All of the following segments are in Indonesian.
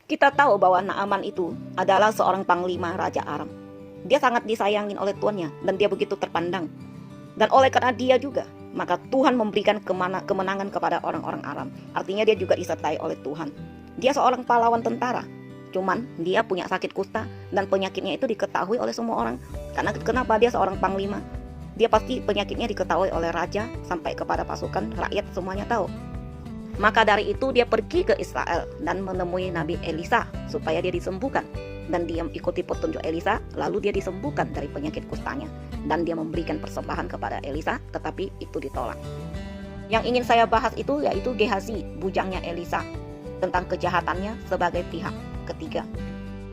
Kita tahu bahwa Naaman itu adalah seorang panglima Raja Aram. Dia sangat disayangin oleh tuannya dan dia begitu terpandang. Dan oleh karena dia juga, maka Tuhan memberikan kemenangan kepada orang-orang Aram. Artinya dia juga disertai oleh Tuhan. Dia seorang pahlawan tentara. Cuman dia punya sakit kusta dan penyakitnya itu diketahui oleh semua orang. Karena kenapa dia seorang panglima? Dia pasti penyakitnya diketahui oleh raja sampai kepada pasukan, rakyat semuanya tahu. Maka dari itu dia pergi ke Israel dan menemui Nabi Elisa supaya dia disembuhkan. Dan dia ikuti petunjuk Elisa, lalu dia disembuhkan dari penyakit kustanya. Dan dia memberikan persembahan kepada Elisa, tetapi itu ditolak. Yang ingin saya bahas itu yaitu Gehazi, bujangnya Elisa, tentang kejahatannya sebagai pihak ketiga.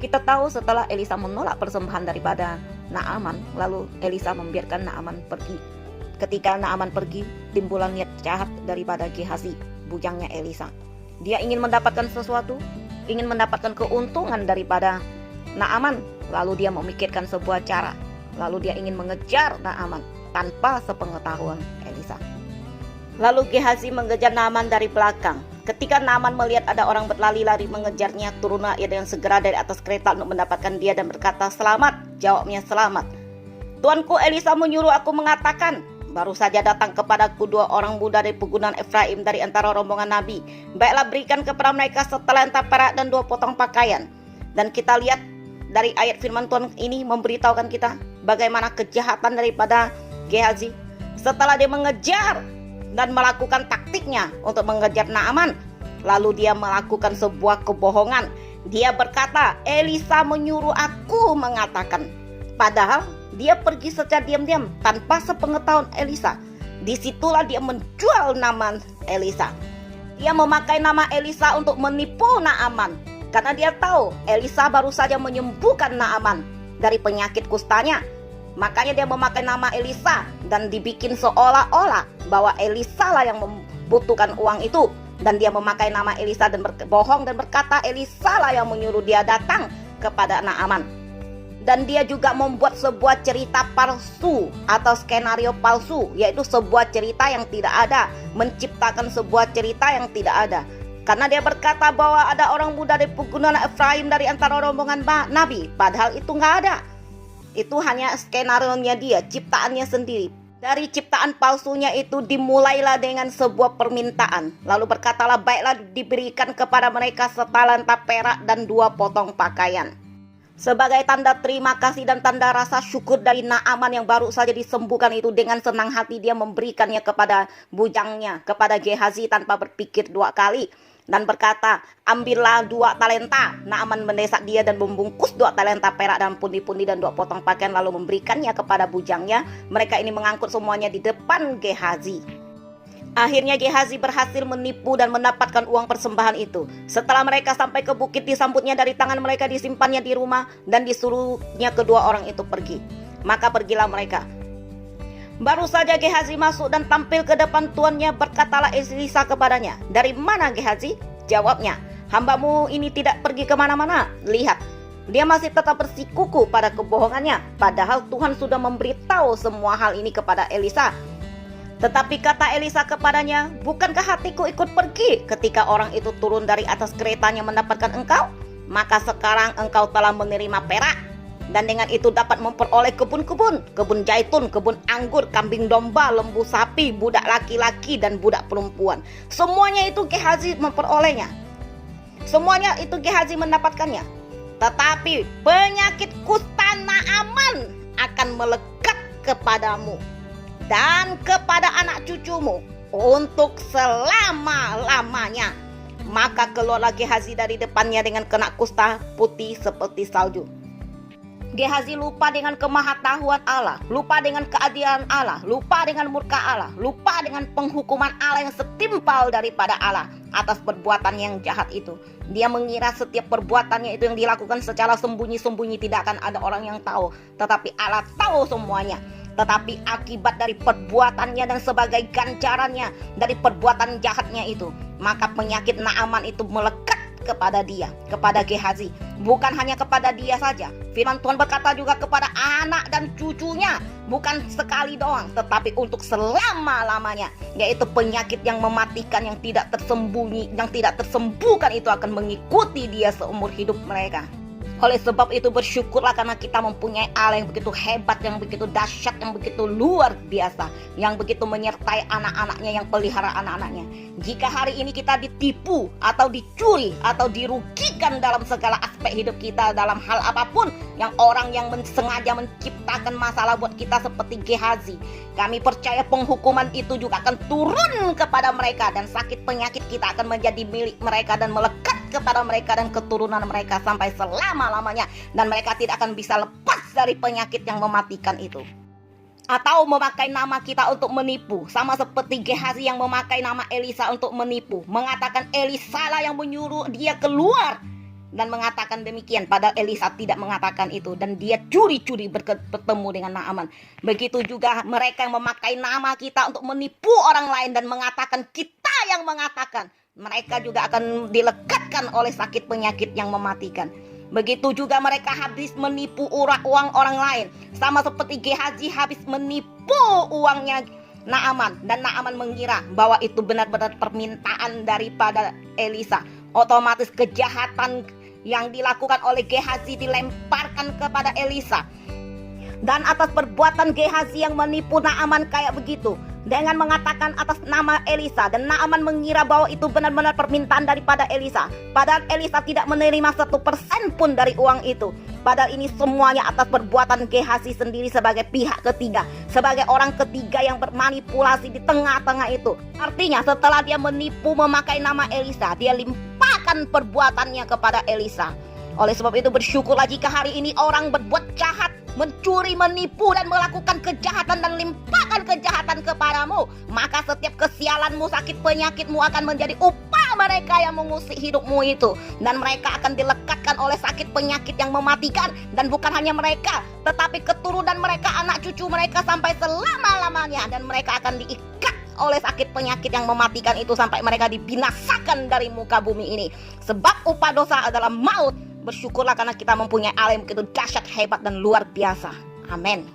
Kita tahu setelah Elisa menolak persembahan daripada Naaman, lalu Elisa membiarkan Naaman pergi. Ketika Naaman pergi, timbulan niat jahat daripada Gehazi, bujangnya Elisa. Dia ingin mendapatkan sesuatu, ingin mendapatkan keuntungan daripada Naaman, lalu dia memikirkan sebuah cara, lalu dia ingin mengejar Naaman tanpa sepengetahuan Elisa. Lalu Gehazi mengejar Naaman dari belakang. Ketika Naaman melihat ada orang berlari-lari mengejarnya, turunlah ia dengan segera dari atas kereta untuk mendapatkan dia dan berkata, "Selamat." Jawabnya, "Selamat. Tuanku Elisa menyuruh aku mengatakan, baru saja datang kepadaku 2 orang muda dari pegunungan Efraim dari antara rombongan Nabi. Baiklah, berikan kepada mereka setalenta perak dan 2 potong pakaian." Dan kita lihat dari ayat firman Tuhan ini memberitahukan kita bagaimana kejahatan daripada Gehazi. Setelah dia mengejar dan melakukan taktiknya untuk mengejar Naaman, lalu dia melakukan sebuah kebohongan. Dia berkata, "Elisa menyuruh aku mengatakan." Padahal dia pergi secara diam-diam tanpa sepengetahuan Elisa. Disitulah dia menjual nama Elisa. Dia memakai nama Elisa untuk menipu Naaman. Karena dia tahu Elisa baru saja menyembuhkan Naaman dari penyakit kustanya. Makanya dia memakai nama Elisa dan dibikin seolah-olah bahwa Elisa lah yang membutuhkan uang itu. Dan dia memakai nama Elisa dan berbohong dan berkata Elisa lah yang menyuruh dia datang kepada Naaman. Dan dia juga membuat sebuah cerita palsu atau skenario palsu, yaitu sebuah cerita yang tidak ada, menciptakan sebuah cerita yang tidak ada. Karena dia berkata bahwa ada orang muda dari pegunungan Efraim dari antara rombongan Nabi, padahal itu nggak ada. Itu hanya skenario-nya dia, ciptaannya sendiri. Dari ciptaan palsunya itu dimulailah dengan sebuah permintaan. Lalu berkatalah, "Baiklah, diberikan kepada mereka setalenta perak dan 2 potong pakaian." Sebagai tanda terima kasih dan tanda rasa syukur dari Naaman yang baru saja disembuhkan itu, dengan senang hati dia memberikannya kepada bujangnya, kepada Gehazi tanpa berpikir 2 kali. Dan berkata, "Ambillah 2 talenta." Naaman mendesak dia dan membungkus 2 talenta perak dan pundi-pundi dan 2 potong pakaian, lalu memberikannya kepada bujangnya. Mereka ini mengangkut semuanya di depan Gehazi. Akhirnya Gehazi berhasil menipu dan mendapatkan uang persembahan itu. Setelah mereka sampai ke bukit, disambutnya dari tangan mereka, disimpannya di rumah, dan disuruhnya kedua orang itu pergi. Maka pergilah mereka. Baru saja Gehazi masuk dan tampil ke depan tuannya, berkatalah Elisa kepadanya, "Dari mana Gehazi?" Jawabnya, "Hambamu ini tidak pergi kemana-mana. Lihat, dia masih tetap bersikuku pada kebohongannya. Padahal Tuhan sudah memberitahu semua hal ini kepada Elisa." Tetapi kata Elisa kepadanya, "Bukankah hatiku ikut pergi ketika orang itu turun dari atas keretanya mendapatkan engkau? Maka sekarang engkau telah menerima perak, dan dengan itu dapat memperoleh kebun-kebun, kebun zaitun, kebun anggur, kambing domba, lembu sapi, budak laki-laki dan budak perempuan." Semuanya itu Gehazi memperolehnya. Semuanya itu Gehazi mendapatkannya. Tetapi penyakit kusta Naaman akan melekat kepadamu dan kepada anak cucumu untuk selama-lamanya. Maka keluarlah Gehazi dari depannya dengan kena kusta putih seperti salju. Gehazi lupa dengan kemahatauan Allah, lupa dengan keadilan Allah, lupa dengan murka Allah, lupa dengan penghukuman Allah yang setimpal daripada Allah atas perbuatan yang jahat itu. Dia mengira setiap perbuatannya itu yang dilakukan secara sembunyi-sembunyi, tidak akan ada orang yang tahu. Tetapi Allah tahu semuanya. Tetapi akibat dari perbuatannya dan sebagai ganjarannya dari perbuatan jahatnya itu, maka penyakit Naaman itu melekat kepada dia, kepada Gehazi. Bukan hanya kepada dia saja. Firman Tuhan berkata juga kepada anak dan cucunya. Bukan sekali doang, tetapi untuk selama-lamanya. Yaitu penyakit yang mematikan, yang tidak tersembunyi, yang tidak tersembuhkan itu akan mengikuti dia seumur hidup mereka. Oleh sebab itu bersyukurlah karena kita mempunyai Allah yang begitu hebat, yang begitu dahsyat, yang begitu luar biasa, yang begitu menyertai anak-anaknya, yang pelihara anak-anaknya. Jika hari ini kita ditipu atau dicuri atau dirugikan dalam segala aspek hidup kita, dalam hal apapun, yang orang yang sengaja menciptakan masalah buat kita seperti Gehazi, kami percaya penghukuman itu juga akan turun kepada mereka, dan sakit penyakit kita akan menjadi milik mereka dan melekat kepada mereka dan keturunan mereka sampai selama-lamanya, dan mereka tidak akan bisa lepas dari penyakit yang mematikan itu. Atau memakai nama kita untuk menipu, sama seperti Gehazi yang memakai nama Elisa untuk menipu, mengatakan Elisa lah yang menyuruh dia keluar, dan mengatakan demikian, padahal Elisa tidak mengatakan itu, dan dia curi-curi bertemu dengan Naaman. Begitu juga mereka yang memakai nama kita untuk menipu orang lain dan mengatakan kita yang mengatakan, mereka juga akan dilekatkan oleh sakit penyakit yang mematikan. Begitu juga mereka habis menipu uang orang lain, sama seperti Gehazi habis menipu uangnya Naaman, dan Naaman mengira bahwa itu benar-benar permintaan daripada Elisa. Otomatis kejahatan yang dilakukan oleh Gehazi dilemparkan kepada Elisa. Dan atas perbuatan Gehazi yang menipu Naaman kayak begitu, dengan mengatakan atas nama Elisa, dan Naaman mengira bahwa itu benar-benar permintaan daripada Elisa, padahal Elisa tidak menerima 1% pun dari uang itu. Padahal ini semuanya atas perbuatan Gehazi sendiri sebagai pihak ketiga, sebagai orang ketiga yang bermanipulasi di tengah-tengah itu. Artinya setelah dia menipu memakai nama Elisa, dia limpahkan perbuatannya kepada Elisa. Oleh sebab itu bersyukurlah jika hari ini orang berbuat jahat, mencuri, menipu, dan melakukan kejahatan dan limpahkan kejahatan kepadamu, maka setiap kesialanmu, sakit penyakitmu akan menjadi upah mereka yang mengusik hidupmu itu, dan mereka akan dilekatkan oleh sakit penyakit yang mematikan. Dan bukan hanya mereka, tetapi keturunan mereka, anak cucu mereka sampai selama-lamanya, dan mereka akan diikat oleh sakit penyakit yang mematikan itu sampai mereka dibinasakan dari muka bumi ini. Sebab upah dosa adalah maut. Bersyukurlah karena kita mempunyai Allah yang begitu dahsyat, hebat, dan luar biasa. Amin.